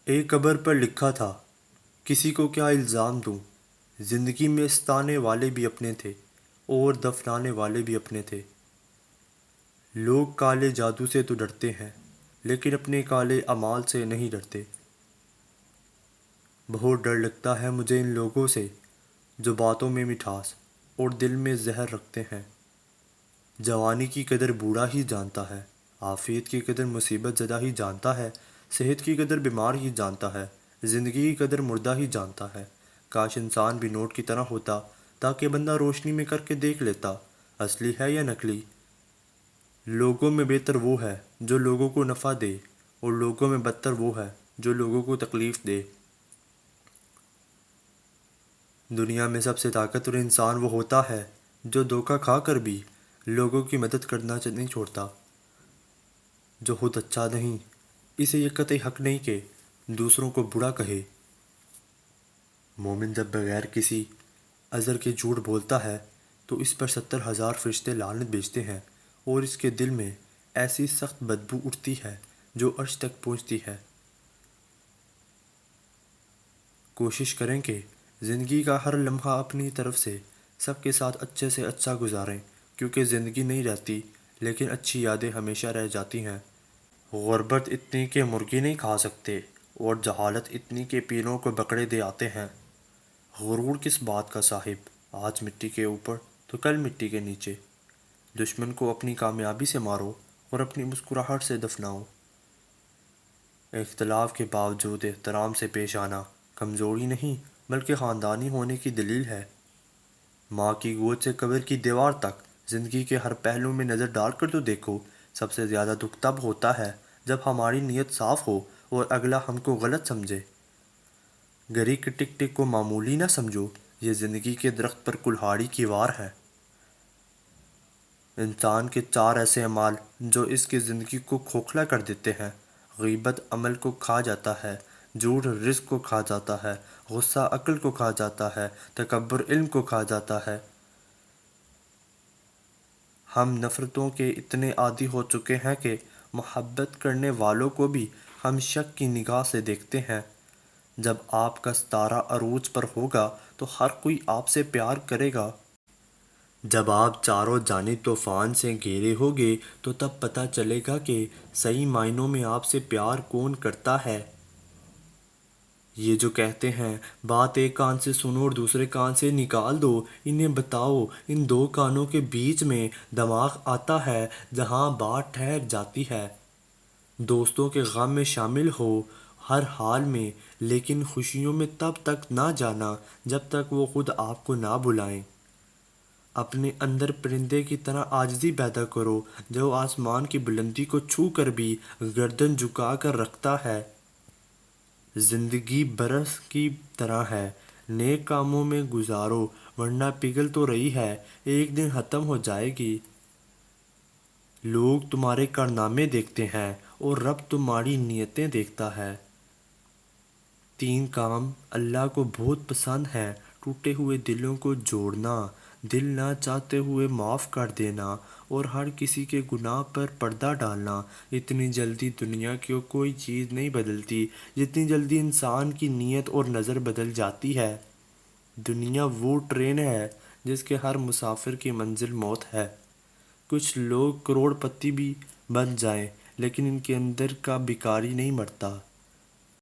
ایک قبر پر لکھا تھا، کسی کو کیا الزام دوں، زندگی میں ستانے والے بھی اپنے تھے اور دفنانے والے بھی اپنے تھے۔ لوگ کالے جادو سے تو ڈرتے ہیں، لیکن اپنے کالے اعمال سے نہیں ڈرتے۔ بہت ڈر لگتا ہے مجھے ان لوگوں سے جو باتوں میں مٹھاس اور دل میں زہر رکھتے ہیں۔ جوانی کی قدر بوڑھا ہی جانتا ہے، عافیت کی قدر مصیبت زدہ ہی جانتا ہے، صحت کی قدر بیمار ہی جانتا ہے، زندگی کی قدر مردہ ہی جانتا ہے۔ کاش انسان بھی نوٹ کی طرح ہوتا تاکہ بندہ روشنی میں کر کے دیکھ لیتا اصلی ہے یا نکلی۔ لوگوں میں بہتر وہ ہے جو لوگوں کو نفع دے، اور لوگوں میں بدتر وہ ہے جو لوگوں کو تکلیف دے۔ دنیا میں سب سے طاقتور انسان وہ ہوتا ہے جو دھوکہ کھا کر بھی لوگوں کی مدد کرنا نہیں چھوڑتا۔ جو خود اچھا نہیں، اسے یہ قطعی حق نہیں کہ دوسروں کو برا کہے۔ مومن جب بغیر کسی عذر کے جھوٹ بولتا ہے تو اس پر 70,000 فرشتے لعنت بھیجتے ہیں، اور اس کے دل میں ایسی سخت بدبو اٹھتی ہے جو عرش تک پہنچتی ہے۔ کوشش کریں کہ زندگی کا ہر لمحہ اپنی طرف سے سب کے ساتھ اچھے سے اچھا گزاریں، کیونکہ زندگی نہیں رہتی لیکن اچھی یادیں ہمیشہ رہ جاتی ہیں۔ غربت اتنی کہ مرغی نہیں کھا سکتے، اور جہالت اتنی کہ پیروں کو بکرے دے آتے ہیں۔ غرور کس بات کا صاحب، آج مٹی کے اوپر تو کل مٹی کے نیچے۔ دشمن کو اپنی کامیابی سے مارو اور اپنی مسکراہٹ سے دفناؤ۔ اختلاف کے باوجود احترام سے پیش آنا کمزوری نہیں بلکہ خاندانی ہونے کی دلیل ہے۔ ماں کی گود سے قبر کی دیوار تک زندگی کے ہر پہلو میں نظر ڈال کر تو دیکھو۔ سب سے زیادہ دکھ تب ہوتا ہے جب ہماری نیت صاف ہو اور اگلا ہم کو غلط سمجھے۔ گھڑی کے ٹک ٹک کو معمولی نہ سمجھو، یہ زندگی کے درخت پر کلہاڑی کی وار ہے۔ انسان کے 4 ایسے اعمال جو اس کی زندگی کو کھوکھلا کر دیتے ہیں۔ غیبت عمل کو کھا جاتا ہے، جھوٹ رزق کو کھا جاتا ہے، غصہ عقل کو کھا جاتا ہے، تکبر علم کو کھا جاتا ہے۔ ہم نفرتوں کے اتنے عادی ہو چکے ہیں کہ محبت کرنے والوں کو بھی ہم شک کی نگاہ سے دیکھتے ہیں۔ جب آپ کا ستارہ عروج پر ہوگا تو ہر کوئی آپ سے پیار کرے گا۔ جب آپ چاروں جانب طوفان سے گھیرے ہوگے تو تب پتہ چلے گا کہ صحیح معنوں میں آپ سے پیار کون کرتا ہے۔ یہ جو کہتے ہیں بات ایک کان سے سنو اور دوسرے کان سے نکال دو، انہیں بتاؤ ان 2 کانوں کے بیچ میں دماغ آتا ہے جہاں بات ٹھہر جاتی ہے۔ دوستوں کے غم میں شامل ہو ہر حال میں، لیکن خوشیوں میں تب تک نہ جانا جب تک وہ خود آپ کو نہ بلائیں۔ اپنے اندر پرندے کی طرح عاجزی پیدا کرو جو آسمان کی بلندی کو چھو کر بھی گردن جھکا کر رکھتا ہے۔ زندگی برف کی طرح ہے، نیک کاموں میں گزارو ورنہ پگھل تو رہی ہے، ایک دن ختم ہو جائے گی۔ لوگ تمہارے کارنامے دیکھتے ہیں اور رب تمہاری نیتیں دیکھتا ہے۔ 3 کام اللہ کو بہت پسند ہیں: ٹوٹے ہوئے دلوں کو جوڑنا، دل نہ چاہتے ہوئے معاف کر دینا، اور ہر کسی کے گناہ پر پردہ ڈالنا۔ اتنی جلدی دنیا کی کوئی چیز نہیں بدلتی جتنی جلدی انسان کی نیت اور نظر بدل جاتی ہے۔ دنیا وہ ٹرین ہے جس کے ہر مسافر کی منزل موت ہے۔ کچھ لوگ کروڑ پتی بھی بن جائیں لیکن ان کے اندر کا بھکاری نہیں مرتا۔